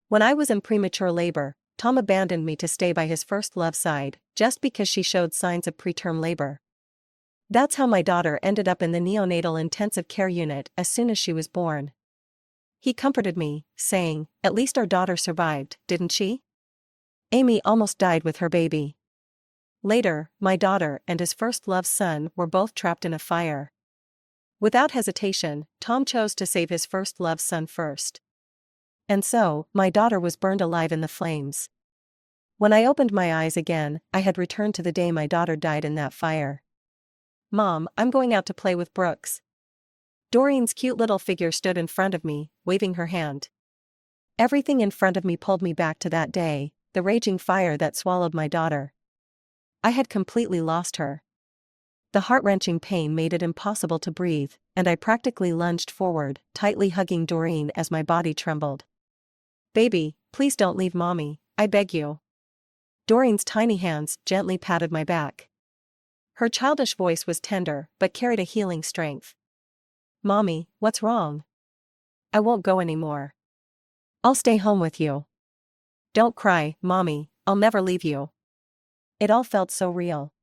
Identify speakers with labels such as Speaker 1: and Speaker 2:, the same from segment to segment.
Speaker 1: When I was in premature labor, Tom abandoned me to stay by his first love's side, just because she showed signs of preterm labor. That's how my daughter ended up in the neonatal intensive care unit as soon as she was born. He comforted me, saying, "At least our daughter survived, didn't she? Amy almost died with her baby." Later, my daughter and his first love's son were both trapped in a fire. Without hesitation, Tom chose to save his first love's son first. And so, my daughter was burned alive in the flames. When I opened my eyes again, I had returned to the day my daughter died in that fire. "Mom, I'm going out to play with Brooks." Doreen's cute little figure stood in front of me, waving her hand. Everything in front of me pulled me back to that day, the raging fire that swallowed my daughter. I had completely lost her. The heart-wrenching pain made it impossible to breathe, and I practically lunged forward, tightly hugging Doreen as my body trembled. "Baby, please don't leave Mommy, I beg you." Doreen's tiny hands gently patted my back. Her childish voice was tender but carried a healing strength. "Mommy, what's wrong?" "I won't go anymore. I'll stay home with you." "Don't cry, Mommy, I'll never leave you." It all felt so real.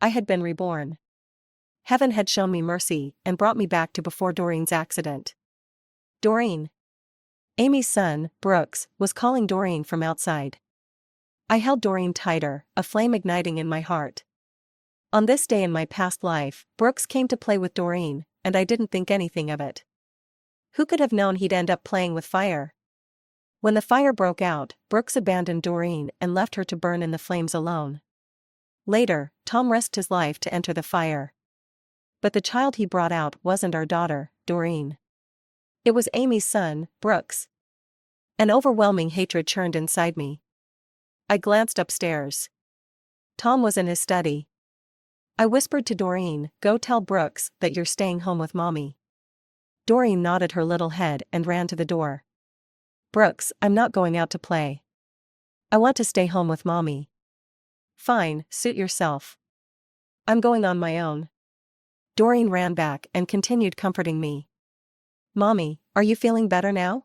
Speaker 1: I had been reborn. Heaven had shown me mercy and brought me back to before Doreen's accident. "Doreen." Amy's son, Brooks, was calling Doreen from outside. I held Doreen tighter, a flame igniting in my heart. On this day in my past life, Brooks came to play with Doreen, and I didn't think anything of it. Who could have known he'd end up playing with fire? When the fire broke out, Brooks abandoned Doreen and left her to burn in the flames alone. Later, Tom risked his life to enter the fire. But the child he brought out wasn't our daughter, Doreen. It was Amy's son, Brooks. An overwhelming hatred churned inside me. I glanced upstairs. Tom was in his study. I whispered to Doreen, "Go tell Brooks that you're staying home with Mommy." Doreen nodded her little head and ran to the door. "Brooks, I'm not going out to play. I want to stay home with Mommy." "Fine, suit yourself. I'm going on my own." Doreen ran back and continued comforting me. "Mommy, are you feeling better now?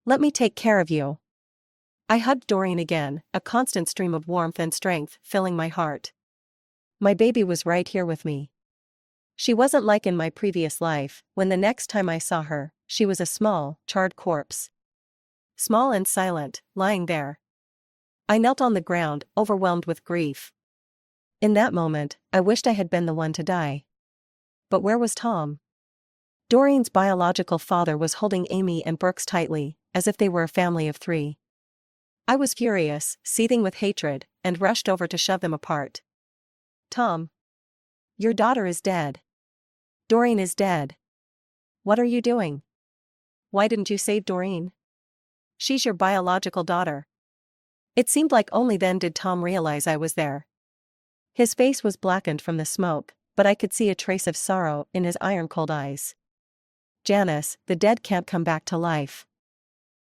Speaker 1: Let me take care of you." I hugged Doreen again, a constant stream of warmth and strength filling my heart. My baby was right here with me. She wasn't like in my previous life, when the next time I saw her, she was a small, charred corpse. Small and silent, lying there. I knelt on the ground, overwhelmed with grief. In that moment, I wished I had been the one to die. But where was Tom? Doreen's biological father was holding Amy and Brooks tightly, as if they were a family of three. I was furious, seething with hatred, and rushed over to shove them apart. "Tom. Your daughter is dead. Doreen is dead. What are you doing? Why didn't you save Doreen? She's your biological daughter." It seemed like only then did Tom realize I was there. His face was blackened from the smoke, but I could see a trace of sorrow in his iron-cold eyes. "Janice, the dead can't come back to life.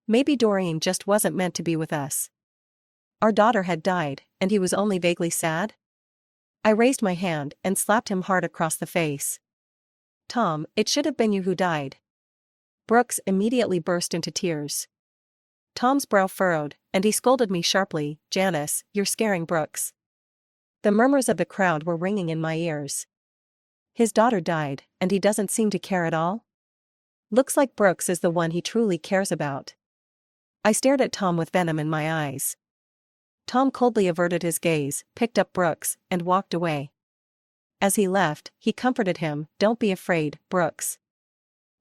Speaker 1: Maybe Doreen just wasn't meant to be with us." Our daughter had died, and he was only vaguely sad? I raised my hand and slapped him hard across the face. "Tom, it should have been you who died." Brooks immediately burst into tears. Tom's brow furrowed, and he scolded me sharply, "Janice, you're scaring Brooks." The murmurs of the crowd were ringing in my ears. His daughter died, and he doesn't seem to care at all? Looks like Brooks is the one he truly cares about. I stared at Tom with venom in my eyes. Tom coldly averted his gaze, picked up Brooks, and walked away. As he left, he comforted him, "Don't be afraid, Brooks."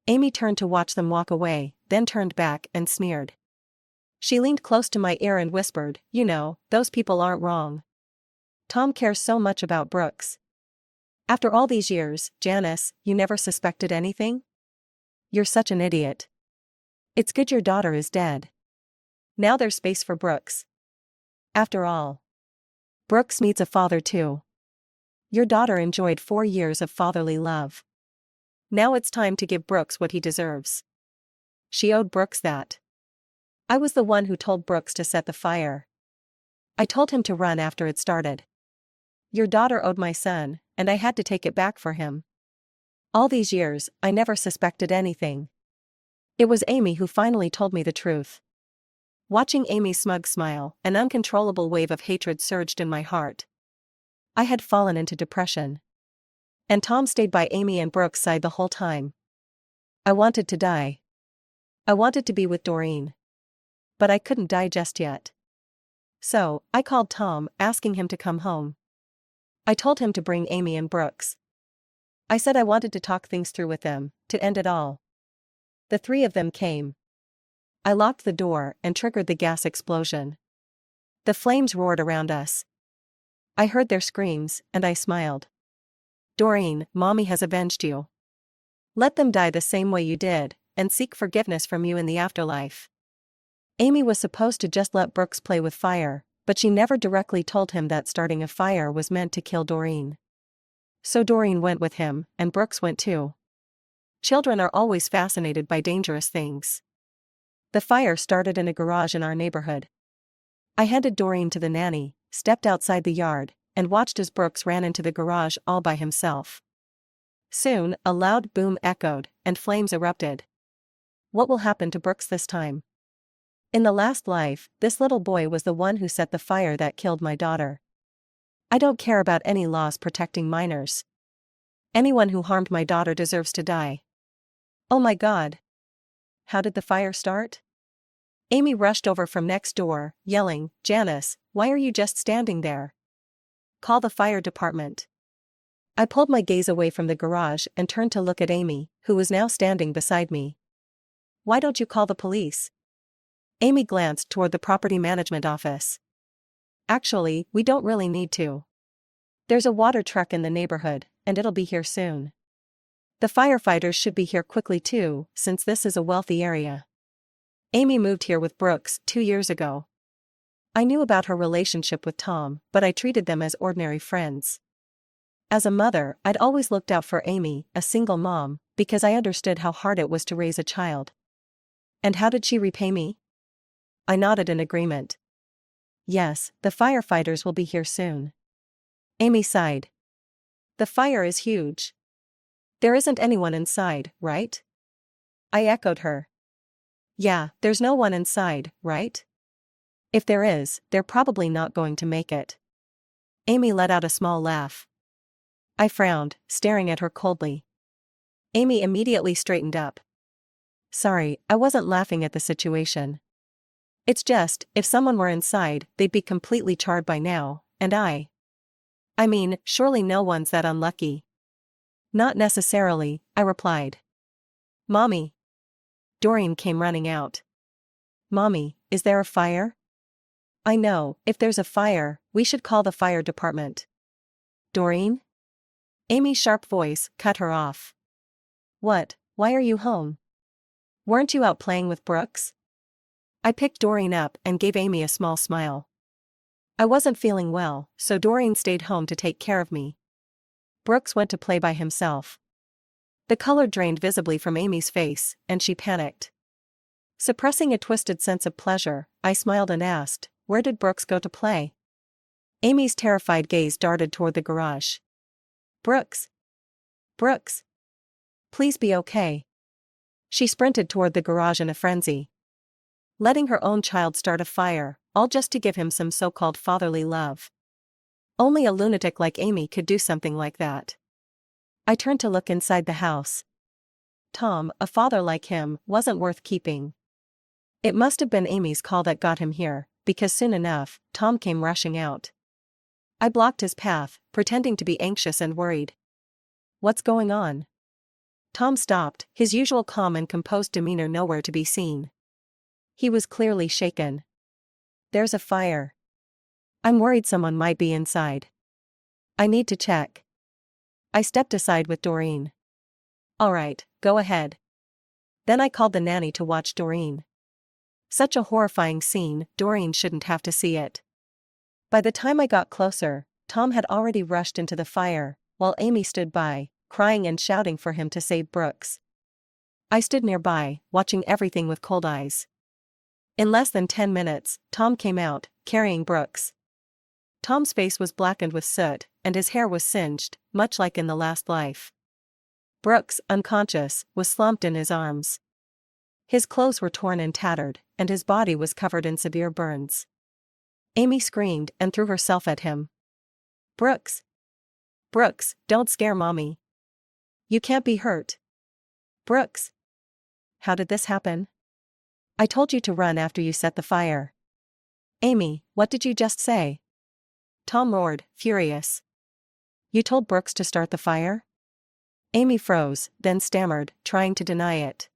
Speaker 1: Amy turned to watch them walk away, then turned back and sneered. She leaned close to my ear and whispered, "You know, those people aren't wrong. Tom cares so much about Brooks. After all these years, Janice, you never suspected anything? You're such an idiot. It's good your daughter is dead. Now there's space for Brooks. After all, Brooks needs a father too. Your daughter enjoyed 4 years of fatherly love. Now it's time to give Brooks what he deserves." She owed Brooks that. I was the one who told Brooks to set the fire. I told him to run after it started. Your daughter owed my son, and I had to take it back for him. All these years, I never suspected anything. It was Amy who finally told me the truth. Watching Amy's smug smile, an uncontrollable wave of hatred surged in my heart. I had fallen into depression. And Tom stayed by Amy and Brooke's side the whole time. I wanted to die. I wanted to be with Doreen. But I couldn't die just yet. So, I called Tom, asking him to come home. I told him to bring Amy and Brooks. I said I wanted to talk things through with them, to end it all. The three of them came. I locked the door and triggered the gas explosion. The flames roared around us. I heard their screams, and I smiled. Doreen, Mommy has avenged you. Let them die the same way you did, and seek forgiveness from you in the afterlife. Amy was supposed to just let Brooks play with fire, but she never directly told him that starting a fire was meant to kill Doreen. So Doreen went with him, and Brooks went too. Children are always fascinated by dangerous things. The fire started in a garage in our neighborhood. I handed Doreen to the nanny, stepped outside the yard, and watched as Brooks ran into the garage all by himself. Soon, a loud boom echoed, and flames erupted. What will happen to Brooks this time? In the last life, this little boy was the one who set the fire that killed my daughter. I don't care about any laws protecting minors. Anyone who harmed my daughter deserves to die. Oh my God! How did the fire start? Amy rushed over from next door, yelling, "Janice, why are you just standing there? Call the fire department." I pulled my gaze away from the garage and turned to look at Amy, who was now standing beside me. Why don't you call the police? Amy glanced toward the property management office. Actually, we don't really need to. There's a water truck in the neighborhood, and it'll be here soon. The firefighters should be here quickly too, since this is a wealthy area. Amy moved here with Brooks 2 years ago. I knew about her relationship with Tom, but I treated them as ordinary friends. As a mother, I'd always looked out for Amy, a single mom, because I understood how hard it was to raise a child. And how did she repay me? I nodded in agreement. Yes, the firefighters will be here soon. Amy sighed. The fire is huge. There isn't anyone inside, right? I echoed her. Yeah, there's no one inside, right? If there is, they're probably not going to make it. Amy let out a small laugh. I frowned, staring at her coldly. Amy immediately straightened up. Sorry, I wasn't laughing at the situation. It's just, if someone were inside, they'd be completely charred by now, and I mean, surely no one's that unlucky. Not necessarily, I replied. Mommy. Doreen came running out. Mommy, is there a fire? I know, if there's a fire, we should call the fire department. Doreen? Amy's sharp voice cut her off. What, why are you home? Weren't you out playing with Brooks? I picked Doreen up and gave Amy a small smile. I wasn't feeling well, so Doreen stayed home to take care of me. Brooks went to play by himself. The color drained visibly from Amy's face, and she panicked. Suppressing a twisted sense of pleasure, I smiled and asked, where did Brooks go to play? Amy's terrified gaze darted toward the garage. Brooks! Brooks! Please be okay. She sprinted toward the garage in a frenzy. Letting her own child start a fire, all just to give him some so-called fatherly love. Only a lunatic like Amy could do something like that. I turned to look inside the house. Tom, a father like him, wasn't worth keeping. It must have been Amy's call that got him here, because soon enough, Tom came rushing out. I blocked his path, pretending to be anxious and worried. What's going on? Tom stopped, his usual calm and composed demeanor nowhere to be seen. He was clearly shaken. There's a fire. I'm worried someone might be inside. I need to check. I stepped aside with Doreen. All right, go ahead. Then I called the nanny to watch Doreen. Such a horrifying scene, Doreen shouldn't have to see it. By the time I got closer, Tom had already rushed into the fire, while Amy stood by, crying and shouting for him to save Brooks. I stood nearby, watching everything with cold eyes. In less than 10 minutes, Tom came out, carrying Brooks. Tom's face was blackened with soot, and his hair was singed, much like in the last life. Brooks, unconscious, was slumped in his arms. His clothes were torn and tattered, and his body was covered in severe burns. Amy screamed and threw herself at him. "Brooks! Brooks, don't scare Mommy. You can't be hurt. Brooks! How did this happen? I told you to run after you set the fire." "Amy, what did you just say?" Tom roared, furious. "You told Brooks to start the fire?" Amy froze, then stammered, trying to deny it.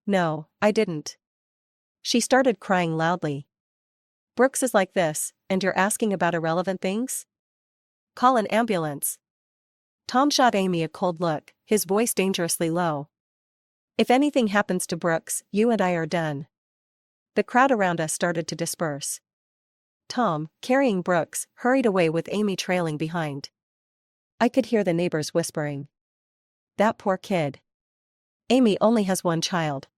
Speaker 1: "No, I didn't." She started crying loudly. "Brooks is like this, and you're asking about irrelevant things? Call an ambulance." Tom shot Amy a cold look, his voice dangerously low. "If anything happens to Brooks, you and I are done." The crowd around us started to disperse. Tom, carrying Brooks, hurried away with Amy trailing behind. I could hear the neighbors whispering. "That poor kid. Amy only has one child.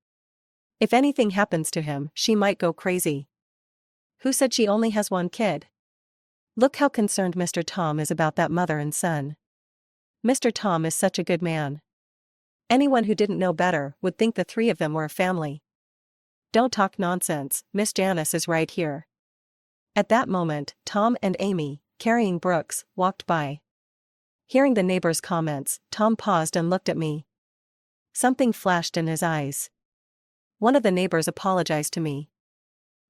Speaker 1: If anything happens to him, she might go crazy." "Who said she only has one kid? Look how concerned Mr. Tom is about that mother and son. Mr. Tom is such a good man. Anyone who didn't know better would think the three of them were a family." "Don't talk nonsense, Miss Janice is right here." At that moment, Tom and Amy, carrying Brooks, walked by. Hearing the neighbors' comments, Tom paused and looked at me. Something flashed in his eyes. One of the neighbors apologized to me.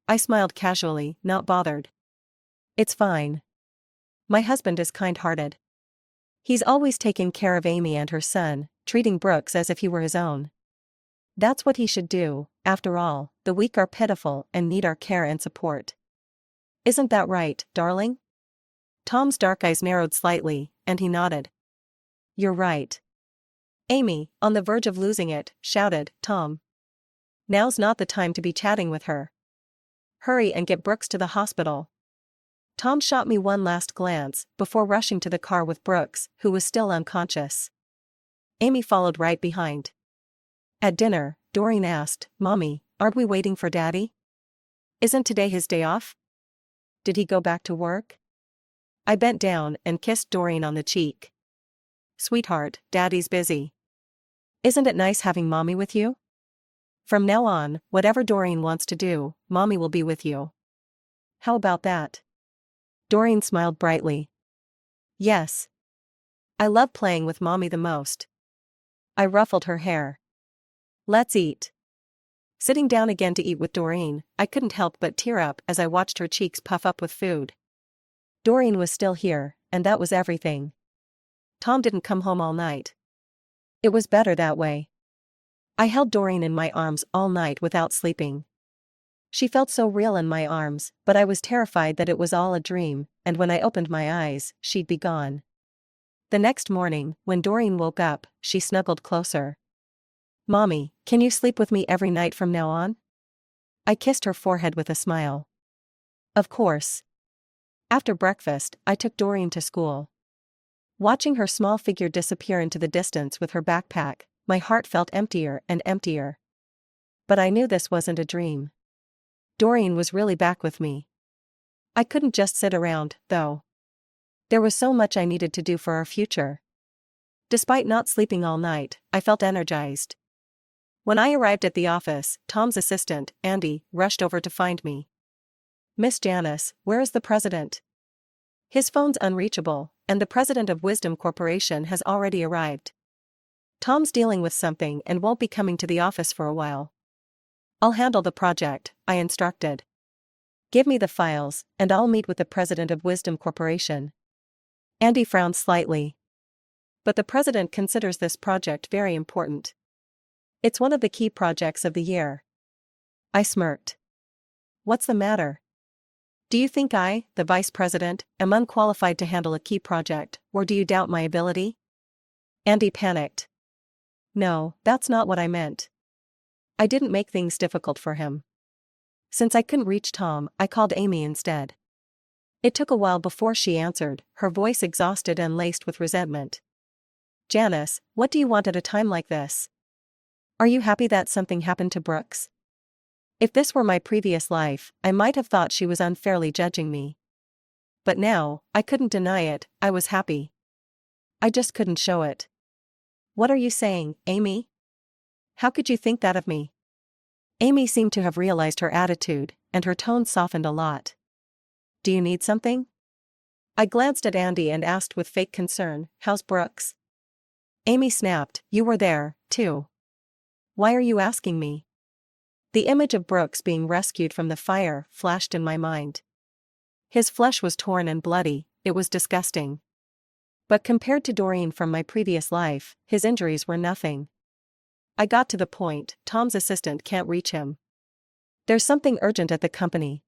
Speaker 1: I smiled casually, not bothered. "It's fine. My husband is kind-hearted. He's always taken care of Amy and her son, treating Brooks as if he were his own. That's what he should do. After all, the weak are pitiful and need our care and support. Isn't that right, darling?" Tom's dark eyes narrowed slightly, and he nodded. "You're right." Amy, on the verge of losing it, shouted, "Tom! Now's not the time to be chatting with her. Hurry and get Brooks to the hospital." Tom shot me one last glance, before rushing to the car with Brooks, who was still unconscious. Amy followed right behind. At dinner, Doreen asked, "Mommy, aren't we waiting for Daddy? Isn't today his day off? Did he go back to work?" I bent down and kissed Doreen on the cheek. "Sweetheart, Daddy's busy. Isn't it nice having Mommy with you? From now on, whatever Doreen wants to do, Mommy will be with you. How about that?" Doreen smiled brightly. "Yes. I love playing with Mommy the most." I ruffled her hair. "Let's eat." Sitting down again to eat with Doreen, I couldn't help but tear up as I watched her cheeks puff up with food. Doreen was still here, and that was everything. Tom didn't come home all night. It was better that way. I held Doreen in my arms all night without sleeping. She felt so real in my arms, but I was terrified that it was all a dream, and when I opened my eyes, she'd be gone. The next morning, when Doreen woke up, she snuggled closer. "Mommy, can you sleep with me every night from now on?" I kissed her forehead with a smile. "Of course." After breakfast, I took Doreen to school. Watching her small figure disappear into the distance with her backpack, my heart felt emptier and emptier. But I knew this wasn't a dream. Doreen was really back with me. I couldn't just sit around, though. There was so much I needed to do for our future. Despite not sleeping all night, I felt energized. When I arrived at the office, Tom's assistant, Andy, rushed over to find me. "Miss Janice, where is the president?" "His phone's unreachable, and the president of Wisdom Corporation has already arrived. Tom's dealing with something and won't be coming to the office for a while." "I'll handle the project," I instructed. "Give me the files, and I'll meet with the president of Wisdom Corporation." Andy frowned slightly. "But the president considers this project very important. It's one of the key projects of the year." I smirked. "What's the matter? Do you think I, the vice president, am unqualified to handle a key project, or do you doubt my ability?" Andy panicked. "No, that's not what I meant. I didn't make things difficult for him." Since I couldn't reach Tom, I called Amy instead. It took a while before she answered, her voice exhausted and laced with resentment. "Janice, what do you want at a time like this? Are you happy that something happened to Brooks?" If this were my previous life, I might have thought she was unfairly judging me. But now, I couldn't deny it, I was happy. I just couldn't show it. "What are you saying, Amy? How could you think that of me?" Amy seemed to have realized her attitude, and her tone softened a lot. Do you need something? I glanced at Andy and asked with fake concern, how's Brooks? Amy snapped, you were there, too. Why are you asking me? The image of Brooks being rescued from the fire flashed in my mind. His flesh was torn and bloody, it was disgusting. But compared to Doreen from my previous life, his injuries were nothing. I got to the point, Tom's assistant can't reach him. There's something urgent at the company.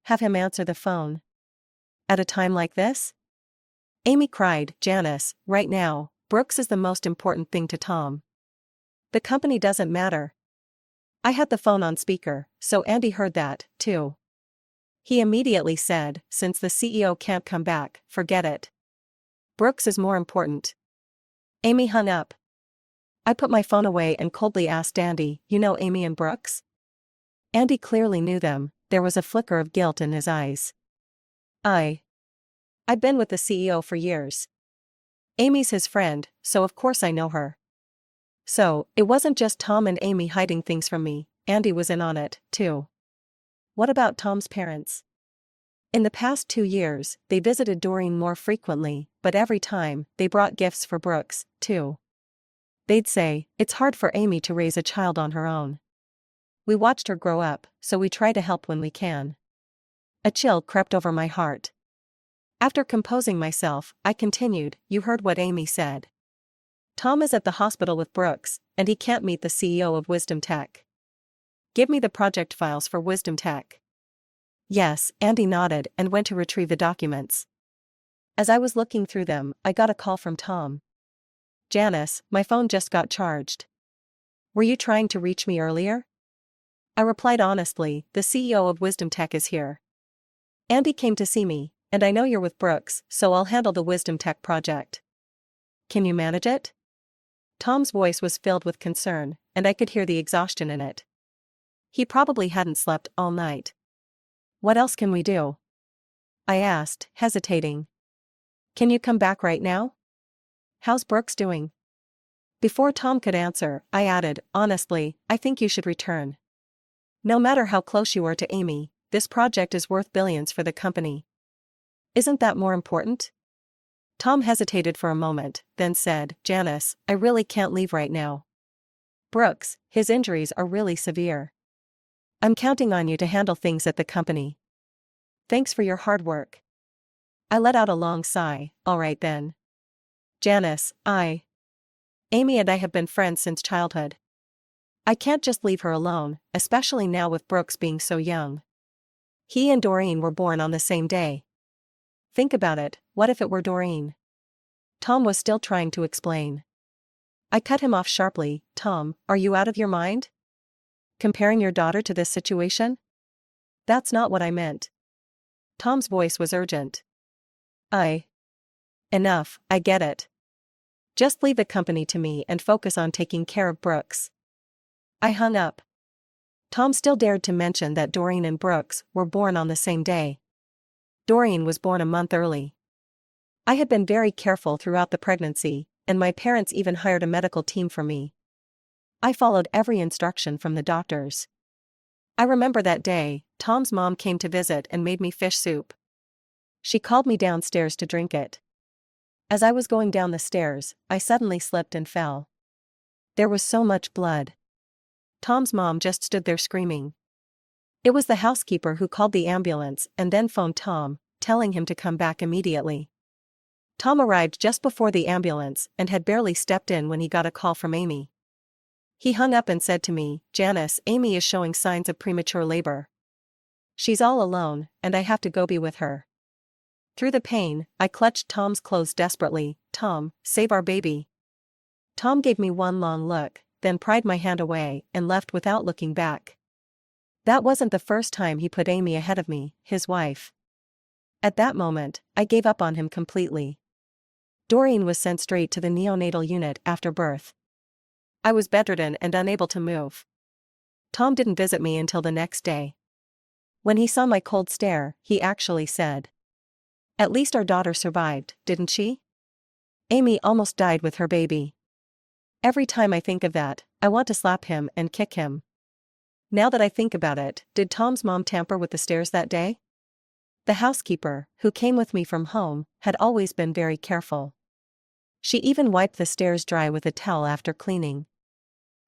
Speaker 1: Have him answer the phone. At a time like this? Amy cried, Janice, right now, Brooks is the most important thing to Tom. The company doesn't matter. I had the phone on speaker, so Andy heard that, too. He immediately said, since the CEO can't come back, forget it. Brooks is more important. Amy hung up. I put my phone away and coldly asked Andy, you know Amy and Brooks? Andy clearly knew them, there was a flicker of guilt in his eyes. I've been with the CEO for years. Amy's his friend, so of course I know her. So, it wasn't just Tom and Amy hiding things from me, Andy was in on it, too. What about Tom's parents? In the past 2 years, they visited Doreen more frequently, but every time, they brought gifts for Brooks, too. They'd say, it's hard for Amy to raise a child on her own. We watched her grow up, so we try to help when we can. A chill crept over my heart. After composing myself, I continued, you heard what Amy said. Tom is at the hospital with Brooks, and he can't meet the CEO of Wisdom Tech. Give me the project files for Wisdom Tech. Yes, Andy nodded and went to retrieve the documents. As I was looking through them, I got a call from Tom. Janice, my phone just got charged. Were you trying to reach me earlier? I replied honestly, the CEO of Wisdom Tech is here. Andy came to see me, and I know you're with Brooks, so I'll handle the Wisdom Tech project. Can you manage it? Tom's voice was filled with concern, and I could hear the exhaustion in it. He probably hadn't slept all night. What else can we do? I asked, hesitating. Can you come back right now? How's Brooks doing? Before Tom could answer, I added, honestly, I think you should return. No matter how close you are to Amy, this project is worth billions for the company. Isn't that more important? Tom hesitated for a moment, then said, Janice, I really can't leave right now. Brooks, his injuries are really severe. I'm counting on you to handle things at the company. Thanks for your hard work. I let out a long sigh, all right then. Janice, Amy and I have been friends since childhood. I can't just leave her alone, especially now with Brooks being so young. He and Doreen were born on the same day. Think about it, what if it were Doreen? Tom was still trying to explain. I cut him off sharply, Tom, are you out of your mind? Comparing your daughter to this situation? That's not what I meant. Tom's voice was urgent. Enough, I get it. Just leave the company to me and focus on taking care of Brooks. I hung up. Tom still dared to mention that Doreen and Brooks were born on the same day. Doreen was born a month early. I had been very careful throughout the pregnancy, and my parents even hired a medical team for me. I followed every instruction from the doctors. I remember that day, Tom's mom came to visit and made me fish soup. She called me downstairs to drink it. As I was going down the stairs, I suddenly slipped and fell. There was so much blood. Tom's mom just stood there screaming. It was the housekeeper who called the ambulance and then phoned Tom, telling him to come back immediately. Tom arrived just before the ambulance and had barely stepped in when he got a call from Amy. He hung up and said to me, Janice, Amy is showing signs of premature labor. She's all alone, and I have to go be with her. Through the pain, I clutched Tom's clothes desperately. Tom, save our baby. Tom gave me one long look, then pried my hand away and left without looking back. That wasn't the first time he put Amy ahead of me, his wife. At that moment, I gave up on him completely. Doreen was sent straight to the neonatal unit after birth. I was bedridden and unable to move. Tom didn't visit me until the next day. When he saw my cold stare, he actually said, "At least our daughter survived, didn't she? Amy almost died with her baby." Every time I think of that, I want to slap him and kick him. Now that I think about it, did Tom's mom tamper with the stairs that day? The housekeeper, who came with me from home, had always been very careful. She even wiped the stairs dry with a towel after cleaning.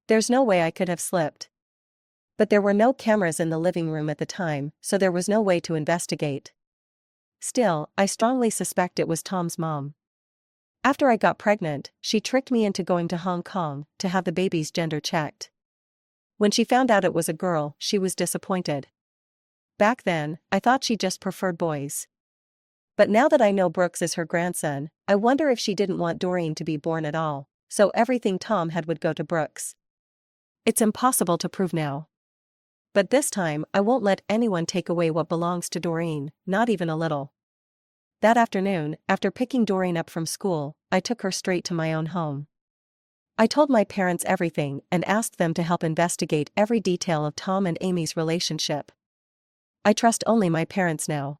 Speaker 1: There's no way I could have slipped. But there were no cameras in the living room at the time, so there was no way to investigate. Still, I strongly suspect it was Tom's mom. After I got pregnant, she tricked me into going to Hong Kong to have the baby's gender checked. When she found out it was a girl, she was disappointed. Back then, I thought she just preferred boys. But now that I know Brooks is her grandson, I wonder if she didn't want Doreen to be born at all, so everything Tom had would go to Brooks. It's impossible to prove now. But this time, I won't let anyone take away what belongs to Doreen, not even a little. That afternoon, after picking Doreen up from school, I took her straight to my own home. I told my parents everything and asked them to help investigate every detail of Tom and Amy's relationship. I trust only my parents now.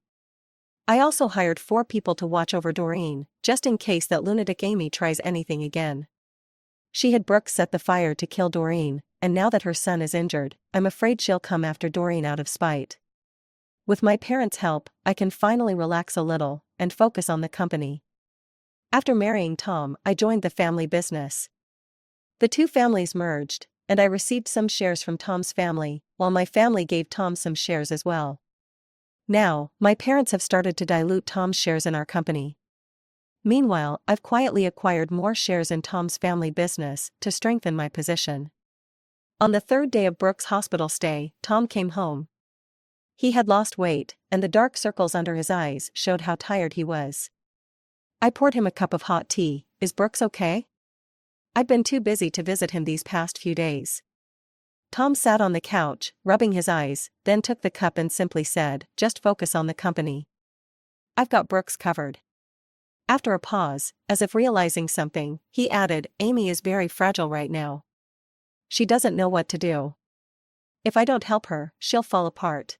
Speaker 1: I also hired 4 people to watch over Doreen, just in case that lunatic Amy tries anything again. She had Brooks set the fire to kill Doreen, and now that her son is injured, I'm afraid she'll come after Doreen out of spite. With my parents' help, I can finally relax a little and focus on the company. After marrying Tom, I joined the family business. The 2 families merged, and I received some shares from Tom's family, while my family gave Tom some shares as well. Now, my parents have started to dilute Tom's shares in our company. Meanwhile, I've quietly acquired more shares in Tom's family business to strengthen my position. On the 3rd day of Brooks' hospital stay, Tom came home. He had lost weight, and the dark circles under his eyes showed how tired he was. I poured him a cup of hot tea. Is Brooks okay? I'd been too busy to visit him these past few days. Tom sat on the couch, rubbing his eyes, then took the cup and simply said, "Just focus on the company. I've got Brooks covered." After a pause, as if realizing something, he added, "Amy is very fragile right now. She doesn't know what to do. If I don't help her, she'll fall apart."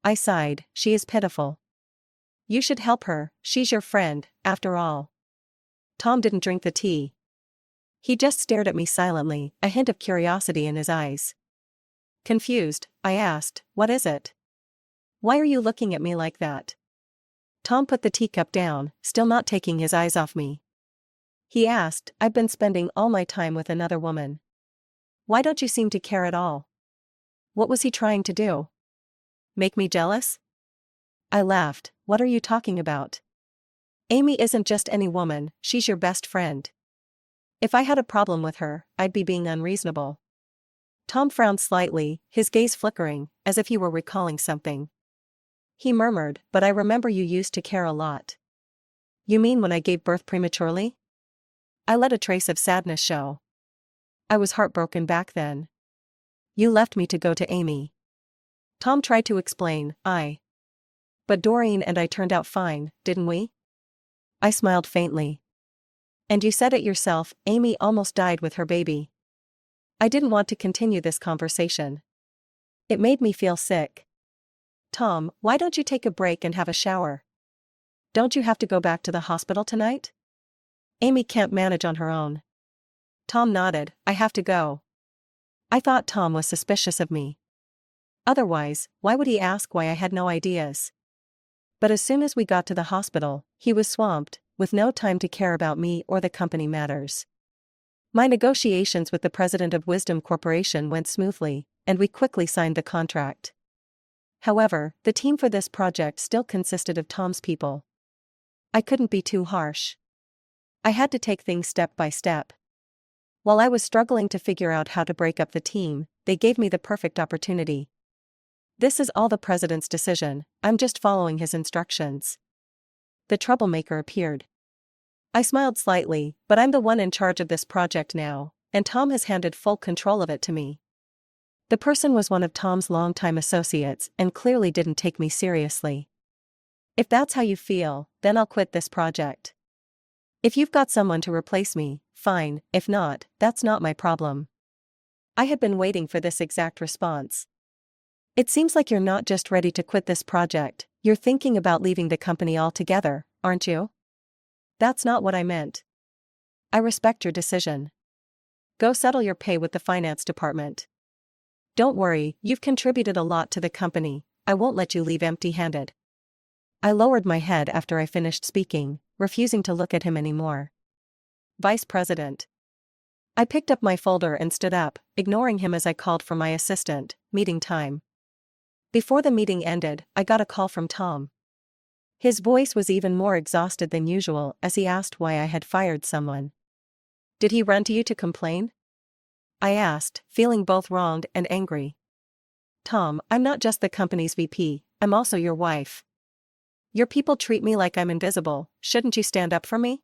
Speaker 1: I sighed, "She is pitiful. You should help her, she's your friend, after all." Tom didn't drink the tea. He just stared at me silently, a hint of curiosity in his eyes. Confused, I asked, "What is it? Why are you looking at me like that?" Tom put the teacup down, still not taking his eyes off me. He asked, "I've been spending all my time with another woman. Why don't you seem to care at all?" What was he trying to do? Make me jealous? I laughed. "What are you talking about? Amy isn't just any woman, she's your best friend. If I had a problem with her, I'd be being unreasonable." Tom frowned slightly, his gaze flickering, as if he were recalling something. He murmured, "But I remember you used to care a lot." "You mean when I gave birth prematurely?" I let a trace of sadness show. "I was heartbroken back then. You left me to go to Amy." Tom tried to explain, "But Doreen and I turned out fine, didn't we?" I smiled faintly. "And you said it yourself, Amy almost died with her baby." I didn't want to continue this conversation. It made me feel sick. "Tom, why don't you take a break and have a shower? Don't you have to go back to the hospital tonight? Amy can't manage on her own." Tom nodded, "I have to go." I thought Tom was suspicious of me. Otherwise, why would he ask why I had no ideas? But as soon as we got to the hospital, he was swamped, with no time to care about me or the company matters. My negotiations with the president of Wisdom Corporation went smoothly, and we quickly signed the contract. However, the team for this project still consisted of Tom's people. I couldn't be too harsh. I had to take things step by step. While I was struggling to figure out how to break up the team, they gave me the perfect opportunity. "This is all the president's decision, I'm just following his instructions." The troublemaker appeared. I smiled slightly, "But I'm the one in charge of this project now, and Tom has handed full control of it to me." The person was one of Tom's longtime associates and clearly didn't take me seriously. "If that's how you feel, then I'll quit this project. If you've got someone to replace me, fine, if not, that's not my problem." I had been waiting for this exact response. "It seems like you're not just ready to quit this project, you're thinking about leaving the company altogether, aren't you?" "That's not what I meant. I respect your decision. Go settle your pay with the finance department." Don't worry, you've contributed a lot to the company. I won't let you leave empty-handed. I lowered my head after I finished speaking, refusing to look at him anymore. Vice President. I picked up my folder and stood up, ignoring him as I called for my assistant. Meeting time. Before the meeting ended, I got a call from Tom. His voice was even more exhausted than usual as he asked why I had fired someone. Did he run to you to complain? I asked, feeling both wronged and angry. Tom, I'm not just the company's VP, I'm also your wife. Your people treat me like I'm invisible. Shouldn't you stand up for me?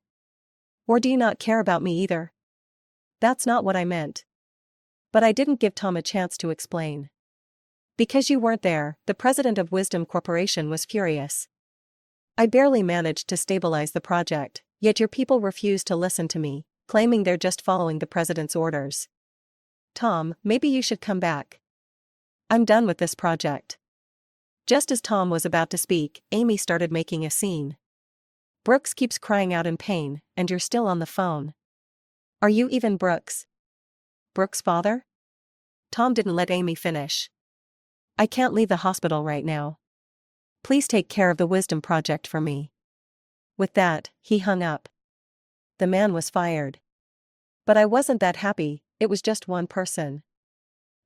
Speaker 1: Or do you not care about me either? That's not what I meant. But I didn't give Tom a chance to explain. Because you weren't there, the president of Wisdom Corporation was furious. I barely managed to stabilize the project, yet your people refused to listen to me, claiming they're just following the president's orders. Tom, maybe you should come back. I'm done with this project. Just as Tom was about to speak, Amy started making a scene. Brooks keeps crying out in pain, and you're still on the phone. Are you even Brooks? Brooks' father? Tom didn't let Amy finish. I can't leave the hospital right now. Please take care of the Wisdom Project for me. With that, he hung up. The man was fired. But I wasn't that happy, it was just one person.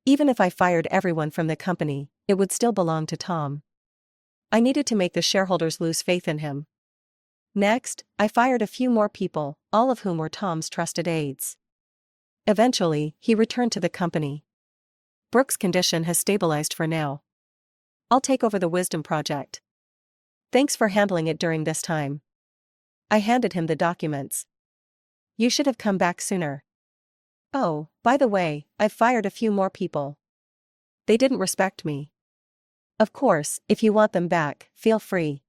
Speaker 1: Even if I fired everyone from the company, it would still belong to Tom. I needed to make the shareholders lose faith in him. Next, I fired a few more people, all of whom were Tom's trusted aides. Eventually, he returned to the company. Brooks' condition has stabilized for now. I'll take over the Wisdom Project. Thanks for handling it during this time. I handed him the documents. You should have come back sooner. Oh, by the way, I've fired a few more people. They didn't respect me. Of course, if you want them back, feel free.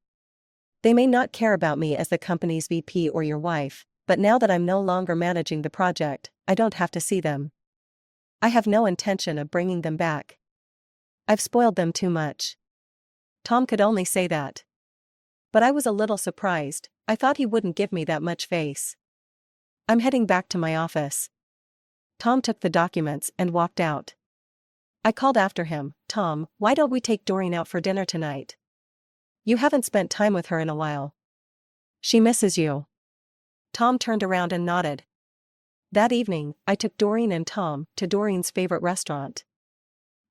Speaker 1: They may not care about me as the company's VP or your wife, but now that I'm no longer managing the project, I don't have to see them. I have no intention of bringing them back. I've spoiled them too much. Tom could only say that. But I was a little surprised, I thought he wouldn't give me that much face. I'm heading back to my office. Tom took the documents and walked out. I called after him, Tom, why don't we take Doreen out for dinner tonight? You haven't spent time with her in a while. She misses you. Tom turned around and nodded. That evening, I took Doreen and Tom to Doreen's favorite restaurant.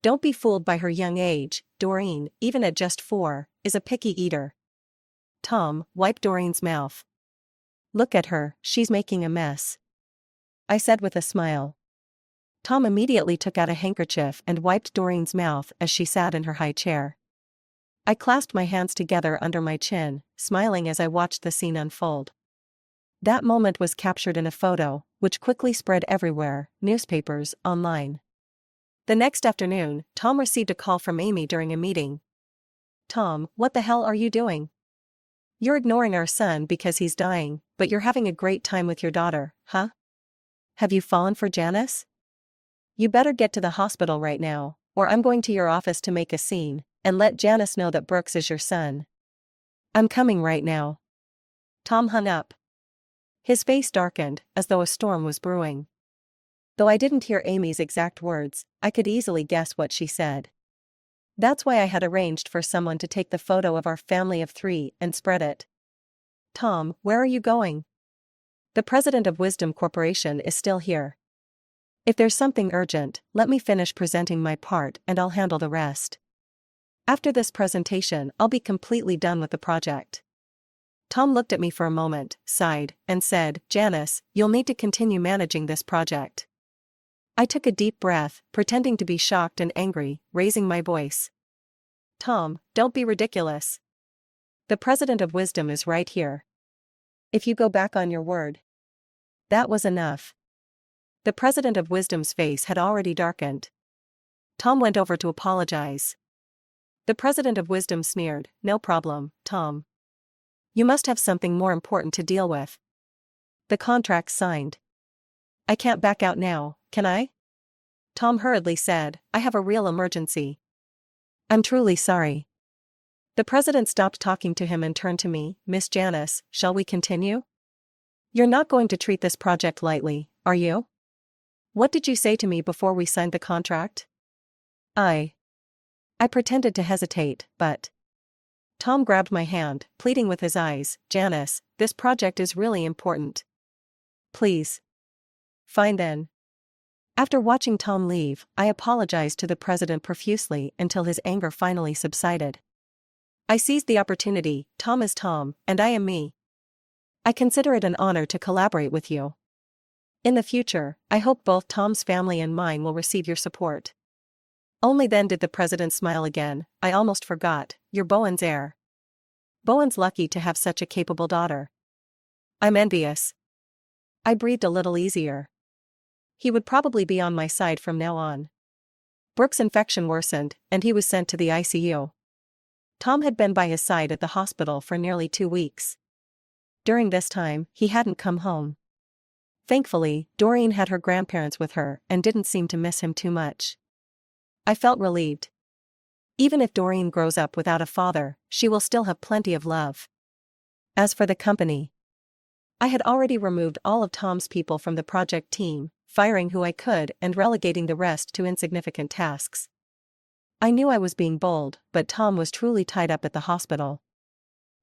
Speaker 1: Don't be fooled by her young age, Doreen, even at just 4, is a picky eater. Tom wiped Doreen's mouth. Look at her, she's making a mess. I said with a smile. Tom immediately took out a handkerchief and wiped Doreen's mouth as she sat in her high chair. I clasped my hands together under my chin, smiling as I watched the scene unfold. That moment was captured in a photo, which quickly spread everywhere, newspapers, online. The next afternoon, Tom received a call from Amy during a meeting. Tom, what the hell are you doing? You're ignoring our son because he's dying, but you're having a great time with your daughter, huh? Have you fallen for Janice? You better get to the hospital right now, or I'm going to your office to make a scene, and let Janice know that Brooks is your son. I'm coming right now. Tom hung up. His face darkened, as though a storm was brewing. Though I didn't hear Amy's exact words, I could easily guess what she said. That's why I had arranged for someone to take the photo of our family of 3 and spread it. Tom, where are you going? The president of Wisdom Corporation is still here. If there's something urgent, let me finish presenting my part and I'll handle the rest. After this presentation, I'll be completely done with the project. Tom looked at me for a moment, sighed, and said, Janice, you'll need to continue managing this project. I took a deep breath, pretending to be shocked and angry, raising my voice. Tom, don't be ridiculous. The president of Wisdom is right here. If you go back on your word. That was enough. The president of Wisdom's face had already darkened. Tom went over to apologize. The president of Wisdom sneered, no problem, Tom. You must have something more important to deal with. The contract's signed. I can't back out now, can I? Tom hurriedly said, I have a real emergency. I'm truly sorry. The president stopped talking to him and turned to me, Miss Janice, shall we continue? You're not going to treat this project lightly, are you? What did you say to me before we signed the contract? I pretended to hesitate, but Tom grabbed my hand, pleading with his eyes, "Janice, this project is really important. Please." "Fine then." After watching Tom leave, I apologized to the president profusely until his anger finally subsided. I seized the opportunity. Tom is Tom, and I am me. I consider it an honor to collaborate with you. In the future, I hope both Tom's family and mine will receive your support. Only then did the president smile again. "I almost forgot, you're Bowen's heir. Bowen's lucky to have such a capable daughter. I'm envious." I breathed a little easier. He would probably be on my side from now on. Brooks' infection worsened, and he was sent to the ICU. Tom had been by his side at the hospital for nearly 2 weeks. During this time, he hadn't come home. Thankfully, Doreen had her grandparents with her and didn't seem to miss him too much. I felt relieved. Even if Doreen grows up without a father, she will still have plenty of love. As for the company, I had already removed all of Tom's people from the project team, firing who I could and relegating the rest to insignificant tasks. I knew I was being bold, but Tom was truly tied up at the hospital.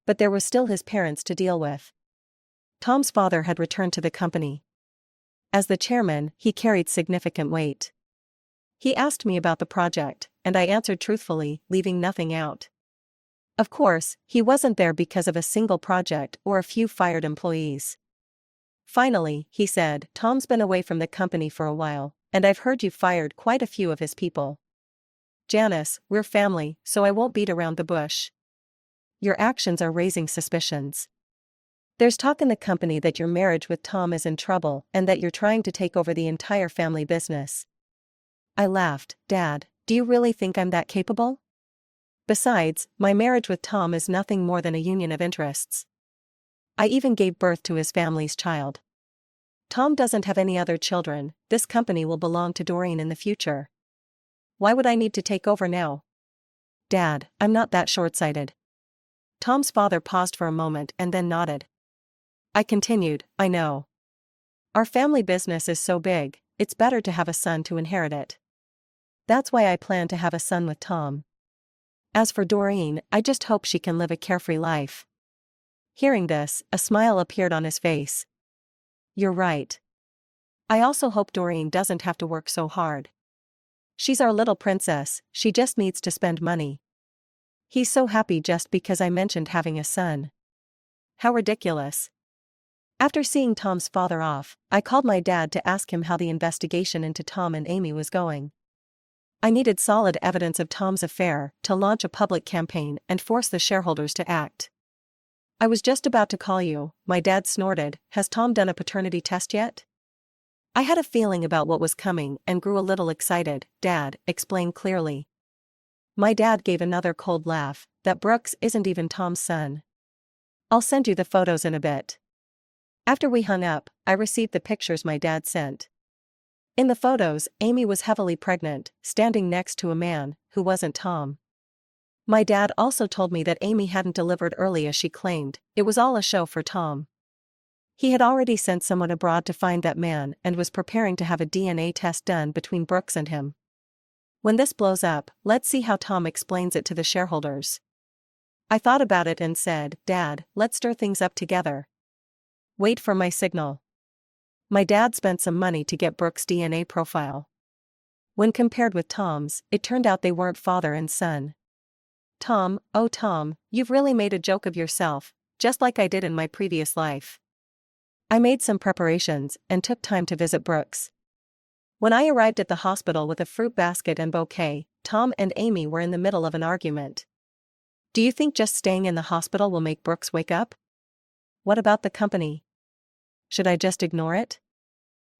Speaker 1: But there were still his parents to deal with. Tom's father had returned to the company. As the chairman, he carried significant weight. He asked me about the project, and I answered truthfully, leaving nothing out. Of course, he wasn't there because of a single project or a few fired employees. Finally, he said, "Tom's been away from the company for a while, and I've heard you fired quite a few of his people. Janice, we're family, so I won't beat around the bush. Your actions are raising suspicions. There's talk in the company that your marriage with Tom is in trouble and that you're trying to take over the entire family business." I laughed. "Dad, do you really think I'm that capable? Besides, my marriage with Tom is nothing more than a union of interests. I even gave birth to his family's child. Tom doesn't have any other children. This company will belong to Doreen in the future. Why would I need to take over now?" "Dad, I'm not that short-sighted." Tom's father paused for a moment and then nodded. I continued, "I know. Our family business is so big, it's better to have a son to inherit it. That's why I plan to have a son with Tom. As for Doreen, I just hope she can live a carefree life." Hearing this, a smile appeared on his face. "You're right. I also hope Doreen doesn't have to work so hard. She's our little princess, she just needs to spend money." He's so happy just because I mentioned having a son. How ridiculous. After seeing Tom's father off, I called my dad to ask him how the investigation into Tom and Amy was going. I needed solid evidence of Tom's affair to launch a public campaign and force the shareholders to act. "I was just about to call you," my dad snorted. "Has Tom done a paternity test yet?" I had a feeling about what was coming and grew a little excited. "Dad, explain clearly." My dad gave another cold laugh. "That Brooks isn't even Tom's son. I'll send you the photos in a bit." After we hung up, I received the pictures my dad sent. In the photos, Amy was heavily pregnant, standing next to a man who wasn't Tom. My dad also told me that Amy hadn't delivered early as she claimed. It was all a show for Tom. He had already sent someone abroad to find that man and was preparing to have a DNA test done between Brooks and him. When this blows up, let's see how Tom explains it to the shareholders. I thought about it and said, "Dad, let's stir things up together. Wait for my signal." My dad spent some money to get Brooks' DNA profile. When compared with Tom's, it turned out they weren't father and son. "Tom, oh Tom, you've really made a joke of yourself, just like I did in my previous life." I made some preparations and took time to visit Brooks. When I arrived at the hospital with a fruit basket and bouquet, Tom and Amy were in the middle of an argument. "Do you think just staying in the hospital will make Brooks wake up? What about the company? Should I just ignore it?"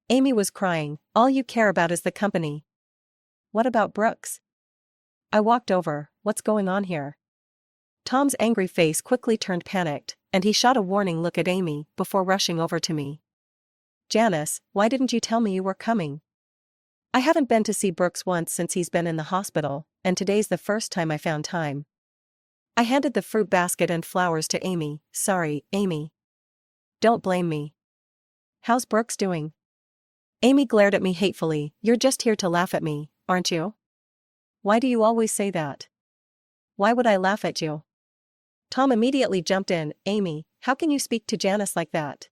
Speaker 1: Amy was crying. "All you care about is the company. What about Brooks?" I walked over. "What's going on here?" Tom's angry face quickly turned panicked, and he shot a warning look at Amy before rushing over to me. "Janice, why didn't you tell me you were coming? I haven't been to see Brooks once since he's been in the hospital, and today's the first time I found time." I handed the fruit basket and flowers to Amy. "Sorry, Amy. Don't blame me. How's Brooks doing?" Amy glared at me hatefully. "You're just here to laugh at me, aren't you? Why do you always say that? Why would I laugh at you? Tom immediately jumped in. Amy, how can you speak to Janice like that?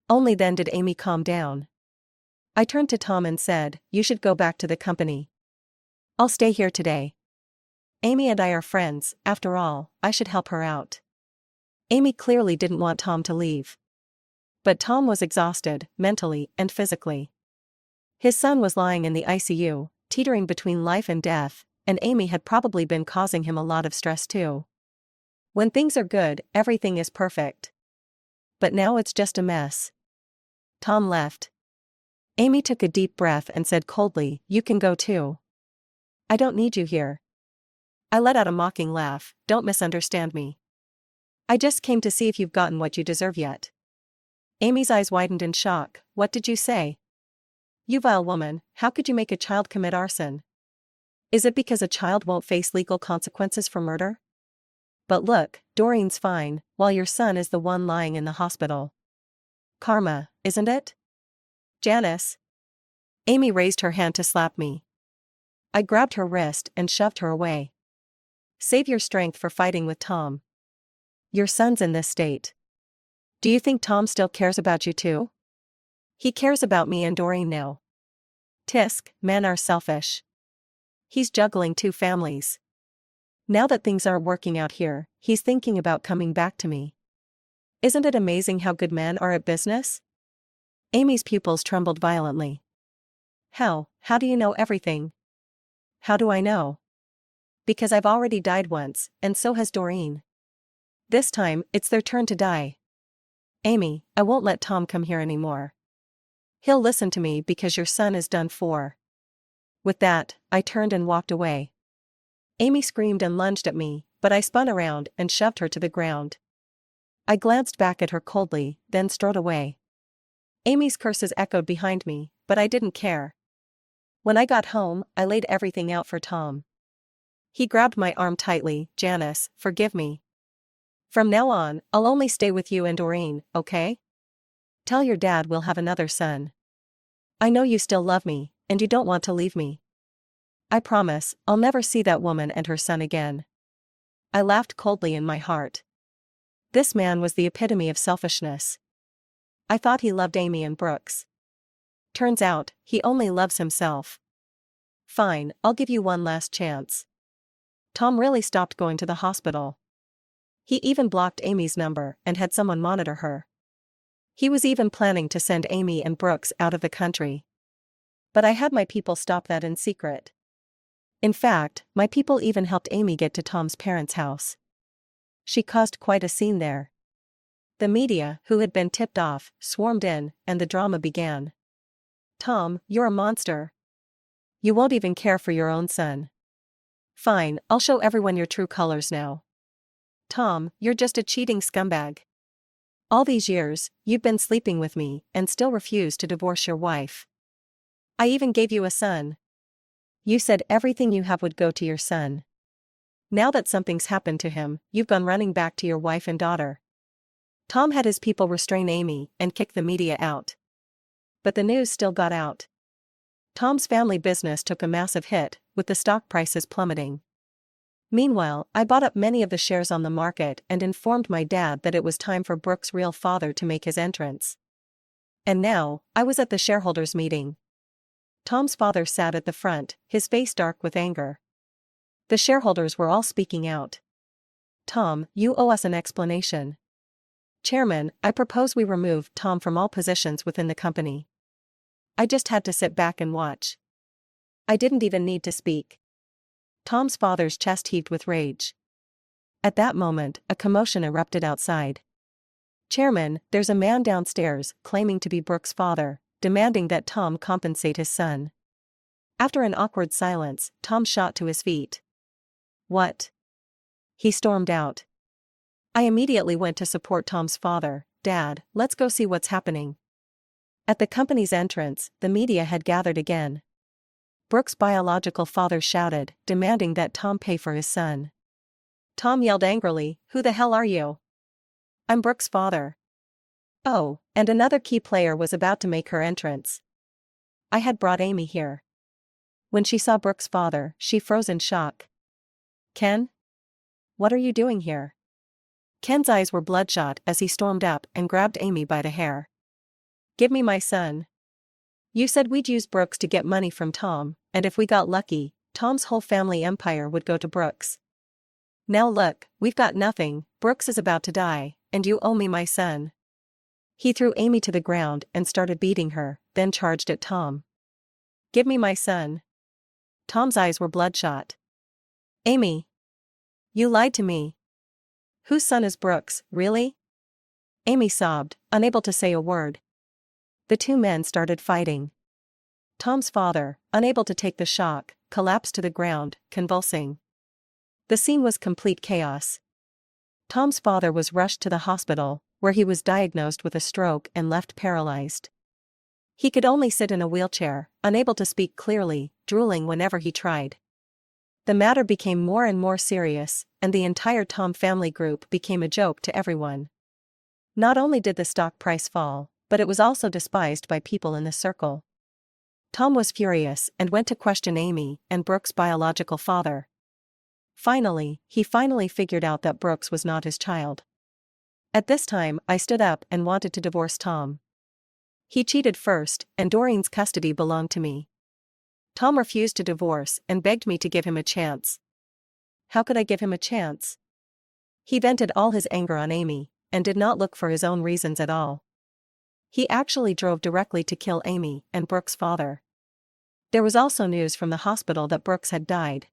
Speaker 1: Only then did Amy calm down. I turned to Tom and said, you should go back to the company. I'll stay here today. Amy and I are friends, after all, I should help her out. Amy clearly didn't want Tom to leave. But Tom was exhausted, mentally and physically. His son was lying in the ICU, teetering between life and death, and Amy had probably been causing him a lot of stress too. When things are good, everything is perfect. But now it's just a mess. Tom left. Amy took a deep breath and said coldly, you can go too. I don't need you here. I let out a mocking laugh, don't misunderstand me. I just came to see if you've gotten what you deserve yet. Amy's eyes widened in shock. What did you say? You vile woman, how could you make a child commit arson? Is it because a child won't face legal consequences for murder? But look, Doreen's fine, while your son is the one lying in the hospital. Karma, isn't it? Janice. Amy raised her hand to slap me. I grabbed her wrist and shoved her away. Save your strength for fighting with Tom. Your son's in this state. Do you think Tom still cares about you too? He cares about me and Doreen now. Tisk, men are selfish. He's juggling two families. Now that things aren't working out here, he's thinking about coming back to me. Isn't it amazing how good men are at business? Amy's pupils trembled violently. How do you know everything? How do I know? Because I've already died once, and so has Doreen. This time, it's their turn to die. Amy, I won't let Tom come here anymore. He'll listen to me because your son is done for. With that, I turned and walked away. Amy screamed and lunged at me, but I spun around and shoved her to the ground. I glanced back at her coldly, then strode away. Amy's curses echoed behind me, but I didn't care. When I got home, I laid everything out for Tom. He grabbed my arm tightly. Janice, forgive me. From now on, I'll only stay with you and Doreen, okay? Tell your dad we'll have another son. I know you still love me, and you don't want to leave me. I promise, I'll never see that woman and her son again. I laughed coldly in my heart. This man was the epitome of selfishness. I thought he loved Amy and Brooks. Turns out, he only loves himself. Fine, I'll give you one last chance. Tom really stopped going to the hospital. He even blocked Amy's number and had someone monitor her. He was even planning to send Amy and Brooks out of the country. But I had my people stop that in secret. In fact, my people even helped Amy get to Tom's parents' house. She caused quite a scene there. The media, who had been tipped off, swarmed in, and the drama began. Tom, you're a monster. You won't even care for your own son. Fine, I'll show everyone your true colors now. Tom, you're just a cheating scumbag. All these years, you've been sleeping with me and still refuse to divorce your wife. I even gave you a son. You said everything you have would go to your son. Now that something's happened to him, you've gone running back to your wife and daughter. Tom had his people restrain Amy and kick the media out. But the news still got out. Tom's family business took a massive hit, with the stock prices plummeting. Meanwhile, I bought up many of the shares on the market and informed my dad that it was time for Brooks' real father to make his entrance. And now, I was at the shareholders' meeting. Tom's father sat at the front, his face dark with anger. The shareholders were all speaking out. Tom, you owe us an explanation. Chairman, I propose we remove Tom from all positions within the company. I just had to sit back and watch. I didn't even need to speak. Tom's father's chest heaved with rage. At that moment, a commotion erupted outside. Chairman, there's a man downstairs, claiming to be Brooks' father, demanding that Tom compensate his son. After an awkward silence, Tom shot to his feet. What? He stormed out. I immediately went to support Tom's father. Dad, let's go see what's happening. At the company's entrance, the media had gathered again. Brooks' biological father shouted, demanding that Tom pay for his son. Tom yelled angrily, "Who the hell are you?" "I'm Brooks' father." Oh, and another key player was about to make her entrance. I had brought Amy here. When she saw Brooke's father, she froze in shock. "Ken? What are you doing here?" Ken's eyes were bloodshot as he stormed up and grabbed Amy by the hair. "Give me my son. You said we'd use Brooks to get money from Tom, and if we got lucky, Tom's whole family empire would go to Brooks. Now look, we've got nothing, Brooks is about to die, and you owe me my son." He threw Amy to the ground and started beating her, then charged at Tom. "Give me my son." Tom's eyes were bloodshot. "Amy! You lied to me. Whose son is Brooks, really?" Amy sobbed, unable to say a word. The two men started fighting. Tom's father, unable to take the shock, collapsed to the ground, convulsing. The scene was complete chaos. Tom's father was rushed to the hospital, where he was diagnosed with a stroke and left paralyzed. He could only sit in a wheelchair, unable to speak clearly, drooling whenever he tried. The matter became more and more serious, and the entire Tom family group became a joke to everyone. Not only did the stock price fall, but it was also despised by people in the circle. Tom was furious and went to question Amy and Brooks' biological father. He finally figured out that Brooks was not his child. At this time, I stood up and wanted to divorce Tom. He cheated first, and Doreen's custody belonged to me. Tom refused to divorce and begged me to give him a chance. How could I give him a chance? He vented all his anger on Amy, and did not look for his own reasons at all. He actually drove directly to kill Amy and Brooks' father. There was also news from the hospital that Brooks had died.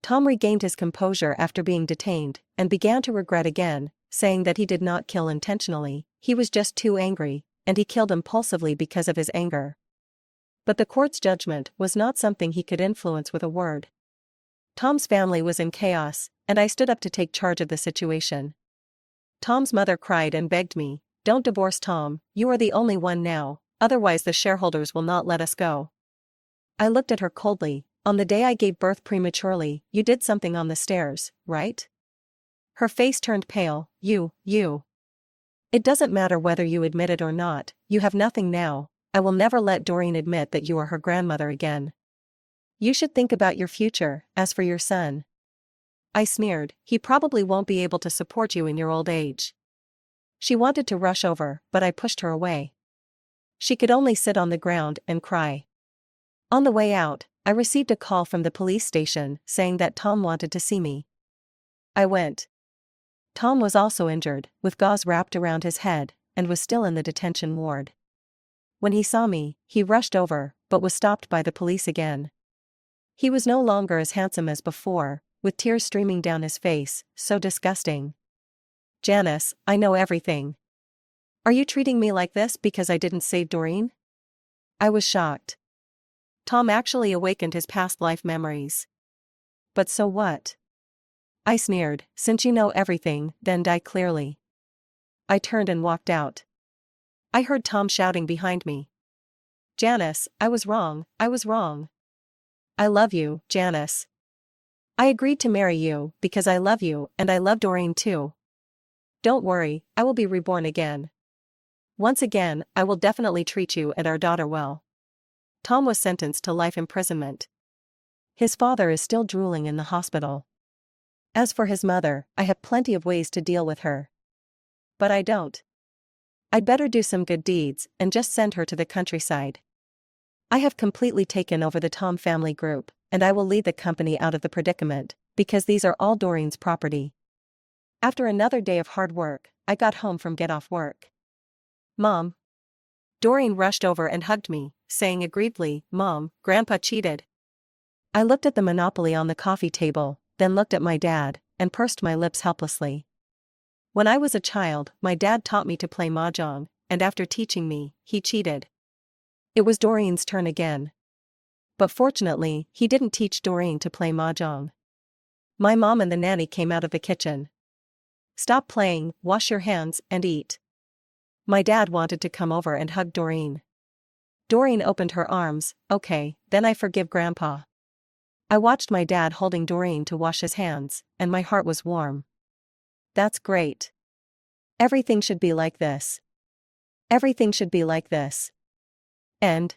Speaker 1: Tom regained his composure after being detained, and began to regret again, saying that he did not kill intentionally, he was just too angry, and he killed impulsively because of his anger. But the court's judgment was not something he could influence with a word. Tom's family was in chaos, and I stood up to take charge of the situation. Tom's mother cried and begged me, "Don't divorce Tom, you are the only one now, otherwise the shareholders will not let us go." I looked at her coldly. "On the day I gave birth prematurely, you did something on the stairs, right?" Her face turned pale. You. It doesn't matter whether you admit it or not, you have nothing now. I will never let Doreen admit that you are her grandmother again. You should think about your future. As for your son," I sneered, "he probably won't be able to support you in your old age." She wanted to rush over, but I pushed her away. She could only sit on the ground and cry. On the way out, I received a call from the police station saying that Tom wanted to see me. I went. Tom was also injured, with gauze wrapped around his head, and was still in the detention ward. When he saw me, he rushed over, but was stopped by the police again. He was no longer as handsome as before, with tears streaming down his face, so disgusting. "Janice, I know everything. Are you treating me like this because I didn't save Doreen?" I was shocked. Tom actually awakened his past life memories. "But so what?" I sneered, "Since you know everything, then die clearly." I turned and walked out. I heard Tom shouting behind me. "Janice, I was wrong. I love you, Janice. I agreed to marry you because I love you and I love Doreen too. Don't worry, I will be reborn again. Once again, I will definitely treat you and our daughter well." Tom was sentenced to life imprisonment. His father is still drooling in the hospital. As for his mother, I have plenty of ways to deal with her. But I don't. I'd better do some good deeds and just send her to the countryside. I have completely taken over the Tom family group, and I will lead the company out of the predicament, because these are all Doreen's property. After another day of hard work, I got home from get off work. "Mom." Doreen rushed over and hugged me, saying aggrievedly, "Mom, Grandpa cheated." I looked at the Monopoly on the coffee table, then looked at my dad, and pursed my lips helplessly. When I was a child, my dad taught me to play mahjong, and after teaching me, he cheated. It was Doreen's turn again. But fortunately, he didn't teach Doreen to play mahjong. My mom and the nanny came out of the kitchen. "Stop playing, wash your hands, and eat." My dad wanted to come over and hug Doreen. Doreen opened her arms. "Okay, then I forgive Grandpa." I watched my dad holding Doreen to wash his hands, and my heart was warm. That's great. Everything should be like this. End.